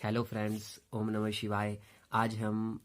Hello friends, ओम नमः शिवाय। आज हम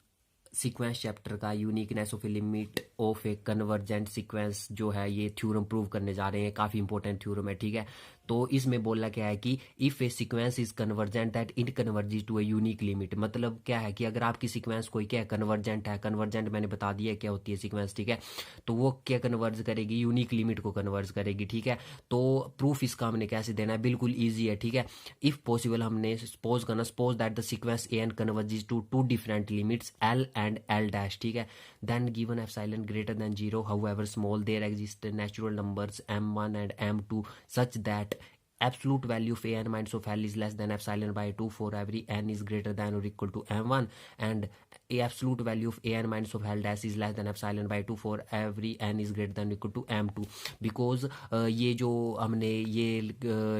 सीक्वेंस चैप्टर का uniqueness of a limit of A convergent sequence जो है ये थ्योरम प्रूव करने जा रहे हैं। काफ़ी इंपॉर्टेंट थ्योरम है, ठीक है। तो इसमें बोलना क्या है कि if a sequence is convergent that it converges to a unique limit. मतलब क्या है कि अगर आपकी सीक्वेंस कोई क्या है कन्वर्जेंट है, कन्वर्जेंट मैंने बता दिया क्या होती है सीक्वेंस, ठीक है। तो वो क्या कन्वर्ज करेगी, यूनिक लिमिट को कन्वर्ज करेगी, ठीक है। तो प्रूफ इसका हमने कैसे देना है, बिल्कुल ईजी है, ठीक है। इफ पॉसिबल हमने सपोज करना, suppose that the sequence A N converges to two different limits L and L dash, ठीक है। Then given epsilon greater than zero however small there exist natural numbers m1 and m2 such that absolute value of a n minus of l is less than epsilon by 2 for every n is greater than or equal to m1 and a absolute value of a n minus of l dash is less than epsilon by 2 for every n is greater than or equal to m2। Because ये जो हमने ये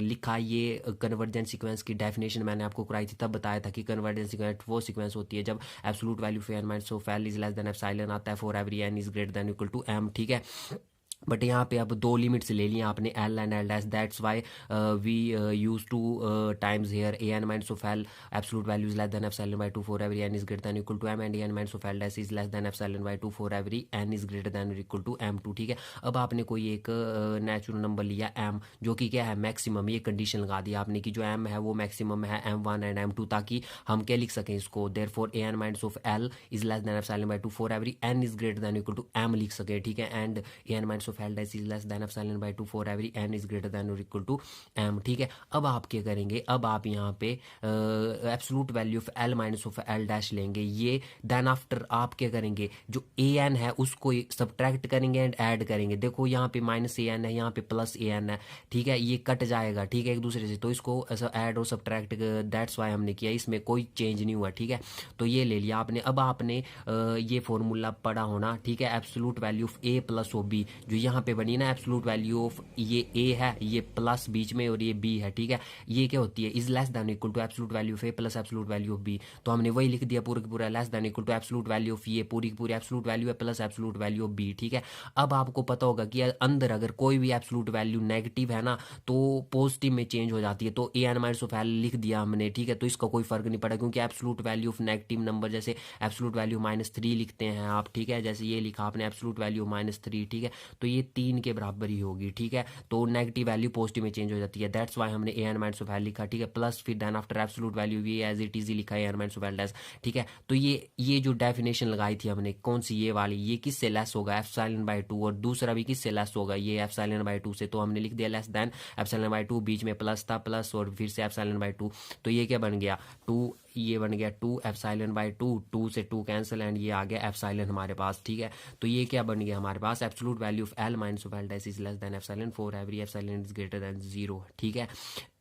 लिखा, ये convergent sequence की definition मैंने आपको कराई थी, तब बताया था कि कन्वर्जेंट सीक्वेंस वो सीक्वेंस होती है जब absolute value of n minus of l is less than epsilon आता है for every n is greater than equal to m, ठीक है। बट यहाँ पे अब दो लिमिट्स ले लिया आपने L and L dash, that's why we use two times here A N minus of L absolute value is less than epsilon by 2 for every N is greater than equal to M and A N minus of L dash is less than epsilon by 2 for every N is greater than equal to m2, ठीक है। अब आपने कोई एक natural number लिया m जो कि क्या है मैक्सिमम, ये कंडीशन लगा दी आपने कि जो m है वो मैक्सिमम है m1 एंड m2, ताकि हम क्या लिख सकें इसको, therefore A N minus of L is less than epsilon by 2 for every N is greater than equal to m लिख सके, ठीक है। And A N minus of L dash is less than epsilon by 2 for every n is greater than और equal to m, ठीक है। अब आप क्या करेंगे, अब आप यहाँ पे absolute value of l minus of l dash लेंगे, ये देन आफ्टर आप क्या करेंगे, जो a n है उसको सब्ट्रैक्ट करेंगे एंड ऐड करेंगे। देखो यहाँ पे माइनस a n है, यहाँ पे प्लस a n है, ठीक है। ये कट जाएगा, ठीक है, एक दूसरे से, तो इसको ऐड और सब्ट्रैक्ट, दैट्स वाई हमने किया, इसमें कोई चेंज नहीं हुआ, ठीक है। तो ये ले लिया आपने। अब आपने ये फॉर्मूला पढ़ा होना, ठीक है, absolute value of a plus of b, जो यहाँ पे बनी ना एब्सोल्यूट वैल्यू ऑफ ये a है, ये प्लस बीच में और ये b है, ठीक है। ये क्या होती है, is less than equal to absolute value of a plus absolute value of b। तो हमने वही लिख दिया पूरा की पूरा, less than equal to absolute value of ये, पूरी की पूरी एब्सोल्यूट वैल्यू है plus absolute value of b, ठीक है। अब आपको पता होगा कि अंदर अगर कोई भी एब्सोल्यूट वैल्यू नेगेटिव है ना तो पॉजिटिव में चेंज हो जाती है। तो ए एन माइनस ऑफ एल लिख दिया हमने, ठीक है। तो इसका कोई फर्क नहीं पड़ा क्योंकि absolute value of negative number, जैसे एब्सोल्यूट वैल्यू -3 लिखते हैं आप, ठीक है, जैसे ये लिखा आपने एब्सोल्यूट वैल्यू -3, ठीक है। तो ये 3 के बराबर ही होगी, ठीक है। तो नेगेटिव वैल्यू पॉजिटिव में चेंज हो जाती है, दैट्स वाई हमने A N minus of L लिखा, ठीक है। प्लस फिर देन आफ्टर एब्सोल्यूट वैल्यू भी एज इट इज लिखा है A N minus of L dash, ठीक है। तो ये जो डेफिनेशन लगाई थी हमने, कौन सी, ये वाली, ये किससे लेस होगा, एप्सिलॉन बाय 2, और दूसरा भी किससे लेस होगा, ये एप्सिलॉन बाय 2 से। तो हमने लिख दिया लेस देन एप्सिलॉन बाय 2, बीच में प्लस था, प्लस और फिर से एप्सिलॉन बाय 2। तो ये क्या बन गया 2, ये बन गया 2 एप्सिलॉन बाय 2, 2 से 2 कैंसिल एंड ये आ गया एप्सिलॉन हमारे पास, ठीक है। तो ये क्या बन गया हमारे पास, absolute value of L minus of L dash is less than epsilon for every epsilon is greater than 0, ठीक है।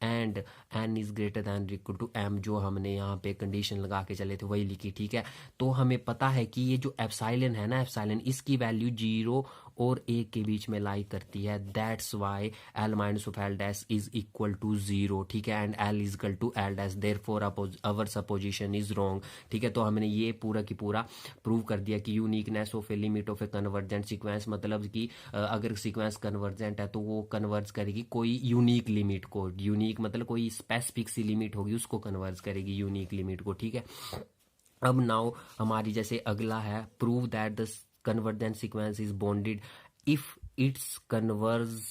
And N is greater than equal to M, जो हमने यहाँ पे कंडीशन लगा के चले थे वही लिखी, ठीक है। तो हमें पता है कि ये जो एप्सिलॉन है ना, एप्सिलॉन, इसकी वैल्यू 0 और 1 के बीच में लाई करती है, that's why L minus of L dash is equal to 0, ठीक है। And L is equal to L dash, therefore our supposition is wrong, ठीक है। तो हमने ये पूरा की पूरा प्रूव कर दिया कि uniqueness of a limit of A convergent sequence, मतलब कि अगर सीक्वेंस कन्वर्जेंट है तो वो कन्वर्ज करेगी कोई यूनिक लिमिट को, यूनिक मतलब कोई स्पेसिफिक सी लिमिट होगी उसको कन्वर्ज करेगी यूनिक लिमिट को, ठीक है। अब नाउ हमारी जैसे अगला है, prove that the convergent sequence is bonded if it's converge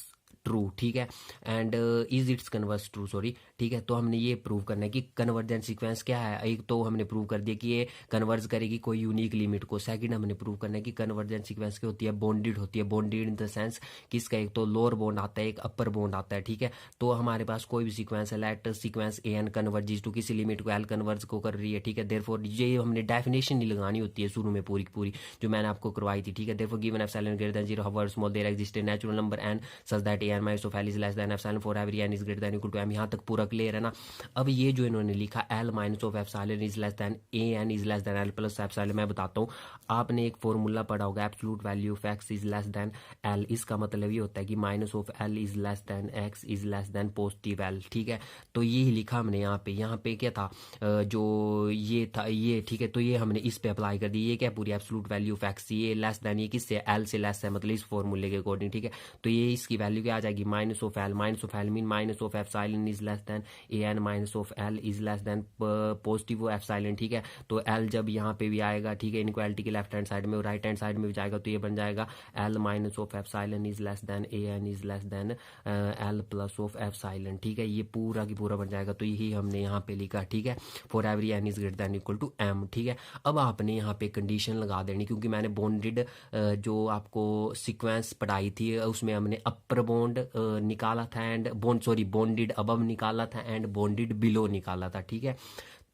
true, ठीक है। And is it's converse true, sorry, ठीक है। तो हमने ये प्रूव करना है कि कन्वर्जेंट सीक्वेंस क्या है। एक तो हमने प्रूव कर दिया कि ये कन्वर्ज करेगी कोई यूनिक लिमिट को। सेकंड हमने प्रूव करना है कि कन्वर्जेंट सीक्वेंस क्या होती है, बॉन्डेड होती है। बॉन्डेड इन द सेंस कि इसका एक तो लोअर बॉन्ड आता है, एक अपर बॉन्ड आता है, ठीक है। तो हमारे पास कोई भी सीक्वेंस है, let sequence A N converges to किसी लिमिट को एल कन्वर्ज को कर रही है, ठीक है। देयरफॉर ये हमने डेफिनेशन नहीं लगानी होती है शुरू में पूरी की पूरी, जो मैंने आपको करवाई थी, ठीक है। Therefore given epsilon greater than 0 however small there exist a natural number N such that A N minus of L is less than epsilon for every N is greater than equal to M. यहाँ तक पूरा clear है ना। अब ये जो इन्होंने लिखा L minus of epsilon is less than A N is less than L plus epsilon, मैं बताता हूँ। आपने एक फॉर्मूला पढ़ा होगा, absolute value of X is less than L. इसका मतलब ये होता है कि minus of L is less than X is less than positive L, ठीक है। तो ये ही लिखा हमने यहाँ पे क्या था, जो ये था ये, ठीक है। तो ये हमने इस पे अप्लाई कर दी, ये क्या पूरी एब्सोल्यूट वैल्यू ऑफ एक्स, ये लेस देन, ये किससे, एल से लेस है, मतलब इस फॉर्मूले के अकॉर्डिंग, ठीक है। तो ये इसकी वैल्यू क्या आ जाएगी, minus of L mean minus of epsilon is less than than A N minus of L is less than positive epsilon, ठीक है। तो एल जब यहाँ पे भी आएगा, ठीक है, इनक्वालिटी के लेफ्ट हैंड साइड में और राइट हैंड साइड में भी जाएगा, तो ये बन जाएगा L minus of epsilon is less than A N is less than L plus of epsilon, ठीक है। ये पूरा की पूरा बन जाएगा। तो यही हमने यहाँ पे लिखा, ठीक है, for every N is greater than equal to M, ठीक है। अब आपने यहाँ पे कंडीशन लगा देनी, क्योंकि मैंने बॉन्डेड जो आपको सीक्वेंस पढ़ाई थी उसमें हमने अपर बॉन्ड निकाला था एंड बॉन्डेड अबव निकाला था एंड बॉन्डेड बिलो निकाला था, ठीक है।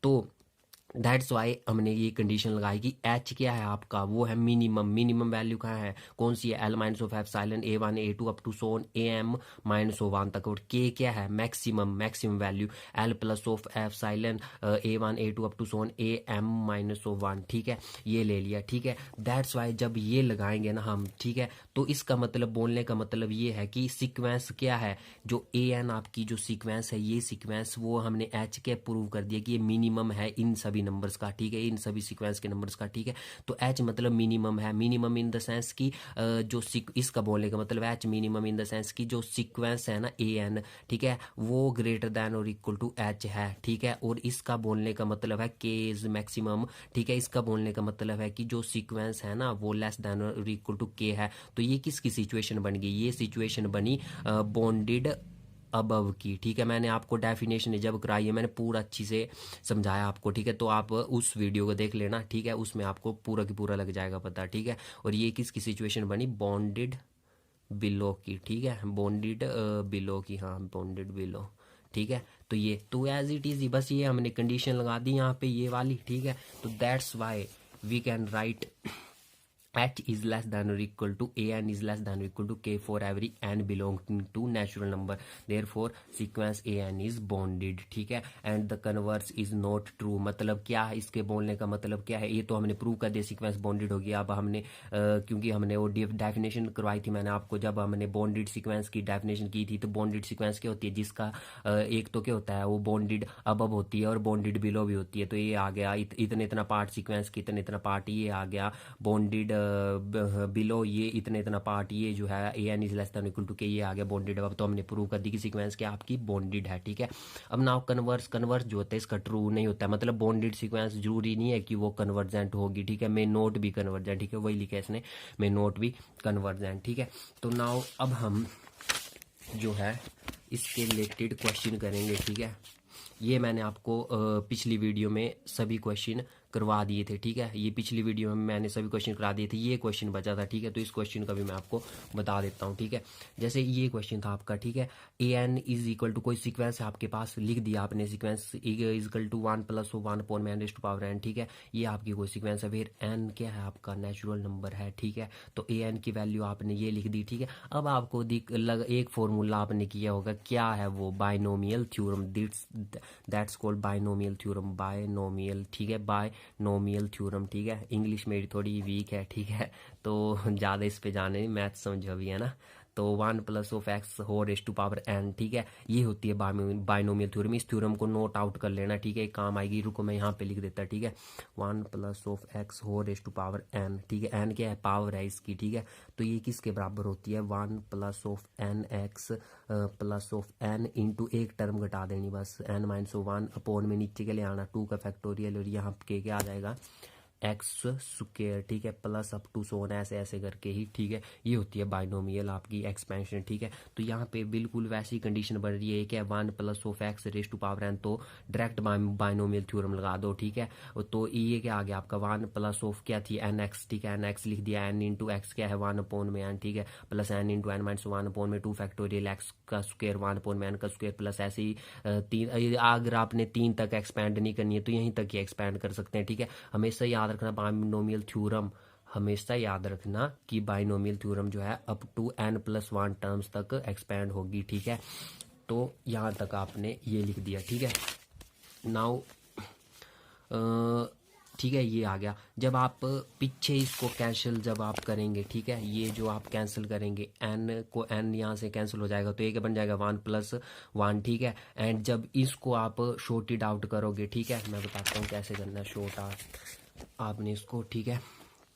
तो दैट्स वाई हमने ये कंडीशन लगाई कि एच क्या है आपका, वो है मिनिमम वैल्यू कहाँ है, कौन सी है, L minus of epsilon A1 A2 up to so on AM minus of 1 तक, और के क्या है, maximum value L plus of epsilon A1 A2 up to so on AM minus of 1, ठीक है। ये ले लिया, ठीक है। दैट्स वाई जब ये लगाएंगे ना हम, ठीक है, तो इसका मतलब, बोलने का मतलब ये है कि सीक्वेंस क्या है, जो AN आपकी जो सीक्वेंस है, ये सीक्वेंस वो हमने एच के प्रूव कर दिया कि ये मिनिमम है इन सभी नंबर्स का, ठीक है, इन सभी सीक्वेंस के नंबर्स का, ठीक है। तो एच मतलब मिनिमम है, मिनिमम इन द सेंस की जो इसका बोलने का मतलब H minimum in the sense की जो सीक्वेंस है ना AN, ठीक है, वो ग्रेटर देन और इक्वल टू एच है, ठीक है। और इसका बोलने का मतलब है के इज मैक्सिमम, ठीक है। इसका बोलने का मतलब है कि जो सीक्वेंस है ना वो लेस देन और इक्वल टू के है। तो ये किसकी सिचुएशन बन गई, ये सिचुएशन बनी बॉन्डेड अबव की, ठीक है। मैंने आपको डेफिनेशन जब कराई है मैंने पूरा अच्छी से समझाया आपको, ठीक है। तो आप उस वीडियो को देख लेना, ठीक है, उसमें आपको पूरा की पूरा लग जाएगा पता, ठीक है। और ये किसकी सिचुएशन बनी, बॉन्डेड बिलो की, ठीक है, बॉन्डेड बिलो की, हाँ बॉन्डेड बिलो, ठीक है। तो ये तो एज इट इज, बस ये हमने कंडीशन लगा दी यहाँ पे ये वाली, ठीक है। तो that's why we can write h is less than or equal to an is less than or equal to k for every n belonging to natural number, therefore sequence an is bonded, ठीक है। and the converse is not true, मतलब क्या है, इसके बोलने का मतलब क्या है, ये तो हमने प्रूव कर दिया सीक्वेंस बॉन्डेड हो गया। अब हमने क्योंकि हमने वो डेफिनेशन करवाई थी मैंने आपको, जब हमने बॉन्डेड सीक्वेंस की डेफिनेशन की थी, तो बॉन्डेड सीक्वेंस क्या होती है, जिसका एक तो क्या होता है, वो बॉन्डेड अबव होती है और बॉन्डेड बिलो भी होती है। तो ये आ गया इतने इतना पार्ट सीक्वेंस की, इतना इतना पार्ट ये आ गया बॉन्डेड बिलो, ये इतना पार्ट ये जो है AN is less than equal to K, ये आ गया बॉन्डेड अब। तो हमने प्रूव कर दी कि सीक्वेंस क्या आपकी बॉन्डेड है, ठीक है। अब नाउ कन्वर्स जो होता है इसका ट्रू नहीं होता है, मतलब बॉन्डेड सीक्वेंस जरूरी नहीं है कि वो कन्वर्जेंट होगी, ठीक है, मे नोट भी कन्वर्जेंट, ठीक है, वही लिखा है इसने, मे नोट भी कन्वर्जेंट, ठीक है। तो नाउ अब हम जो है इसके रिलेटेड क्वेश्चन करेंगे, ठीक है। ये मैंने आपको पिछली वीडियो में सभी क्वेश्चन करवा दिए थे, ठीक है। ये पिछली वीडियो में मैंने सभी क्वेश्चन करा दिए थे, ये क्वेश्चन बचा था, ठीक है। तो इस क्वेश्चन का भी मैं आपको बता देता हूँ, ठीक है। जैसे ये क्वेश्चन था आपका, ठीक है, AN इज इक्वल टू कोई सीक्वेंस है आपके पास, लिख दिया आपने sequence is equal to 1 plus 1 upon में n raised to power n, ठीक है। ये आपकी कोई सीक्वेंस है, फिर n क्या है आपका नेचुरल नंबर है, ठीक है। तो AN की वैल्यू आपने ये लिख दी, ठीक है। अब आपको एक फॉर्मूला आपने किया होगा, क्या है वो, binomial theorem, that's called binomial theorem, binomial, ठीक है, बाइनोमियल थ्योरम, ठीक है। इंग्लिश मेरी थोड़ी वीक है, ठीक है, तो ज़्यादा इस पे जाने, मैथ समझो भी है ना। तो 1 plus of X whole raised to power n, ठीक है, ये होती है बाइनोमियल थ्योरम। इस थ्योरम को नोट आउट कर लेना, ठीक है, काम आएगी, रुको मैं यहाँ पे लिख देता, ठीक है। 1 plus of X whole raised to power n, ठीक है, n क्या है, पावर है इसकी, ठीक है। तो ये किसके बराबर होती है, 1 plus of N X plus of n into एक टर्म घटा देनी बस, n माइनस 1 अपॉन में नीचे के लिए आना 2 का फैक्टोरियल, और यहाँ के क्या आ जाएगा एक्स स्क्वायर, ठीक है, प्लस अप टू सोन ऐसे ऐसे करके ही, ठीक है। ये होती है बाइनोमियल आपकी एक्सपेंशन, ठीक है। तो यहाँ पे बिल्कुल वैसी कंडीशन बन रही है कि 1 plus of X raised to power n, तो डायरेक्ट बाइनोमियल थ्योरम लगा दो, ठीक है। तो ये क्या आ गया आपका 1 प्लस ऑफ क्या थी nx, ठीक है, nx लिख दिया, n इंटू एक्स क्या है 1 अपॉन में n, ठीक है, plus n into n minus 1 upon में 2 फैक्टोरियल एक्स का स्क्वायर 1 अपॉन में n का स्क्वायर, प्लस ऐसे ही तीन, अगर आपने 3 तक एक्सपैंड नहीं करनी है तो यहीं तक ही एक्सपैंड कर सकते हैं, ठीक है। हमेशा याद रखना बाइनोमियल थ्योरम, हमेशा याद रखना कि बाइनोमियल थ्योरम जो है अप टू n+1 टर्म्स तक एक्सपैंड होगी, ठीक है। तो यहाँ तक आपने ये लिख दिया, ठीक है। नाउ ठीक है, ये आ गया। जब आप पीछे इसको कैंसिल जब आप करेंगे, ठीक है, ये जो आप कैंसिल करेंगे n को, n यहाँ से कैंसिल हो जाएगा, तो ये क्या बन जाएगा 1+1, ठीक है। एंड जब इसको आप शॉर्ट इट आउट करोगे, ठीक है, मैं बताता हूँ कैसे करना है शॉर्ट आउट आपने इसको, ठीक है।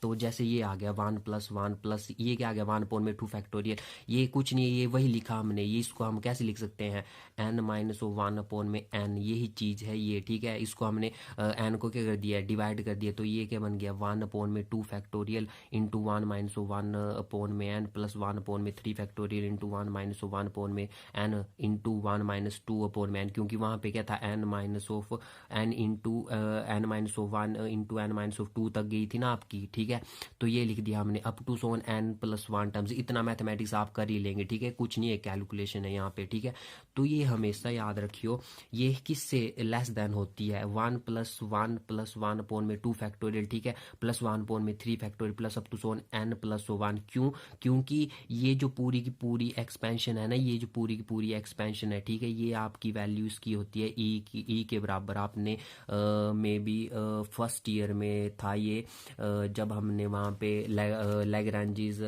तो जैसे ये आ गया 1 प्लस ये क्या आ गया 1/2 फैक्टोरियल, ये कुछ नहीं है, ये वही लिखा हमने, ये इसको हम कैसे लिख सकते हैं n-1/n, यही चीज़ है ये, ठीक है। इसको हमने n को क्या कर दिया, डिवाइड कर दिया, तो ये क्या बन गया 1/2 factorial into 1-1/n plus 1/3 factorial into 1-1/n into 1-2/n, क्योंकि वहाँ पे क्या था n into n-1 into n-2 तक गई थी ना आपकी, ठीक है। तो ये लिख दिया हमने up to so on n+1 terms. इतना मैथमेटिक्स आप कर ही लेंगे, ठीक है, कुछ नहीं है, कैलकुलेशन है यहाँ पे, ठीक है। तो ये हमेशा याद रखियो, ये किससे लेस देन होती है 1+1+1/2 फैक्टोरियल, ठीक है, plus 1/3 factorial plus up to so on n+1। क्यों? क्योंकि ये जो पूरी की पूरी एक्सपेंशन है ना, ये जो पूरी की पूरी एक्सपेंशन है, ठीक है, ये आपकी वैल्यू इसकी होती है ई के बराबर। आपने मे बी फर्स्ट ईयर में था ये, जब हमने वहाँ पे लैग्रांजीज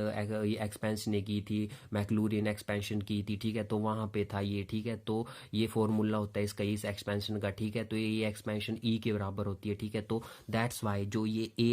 एक्सपेंशन की थी, मैक्लूरियन एक्सपेंशन की थी, ठीक है, तो वहाँ पे था ये, ठीक है। तो ये फॉर्मूला होता है इसका, इस एक्सपेंशन का, ठीक है। तो ये एक्सपेंशन ई के बराबर होती है, ठीक है। तो दैट्स वाई जो ये ए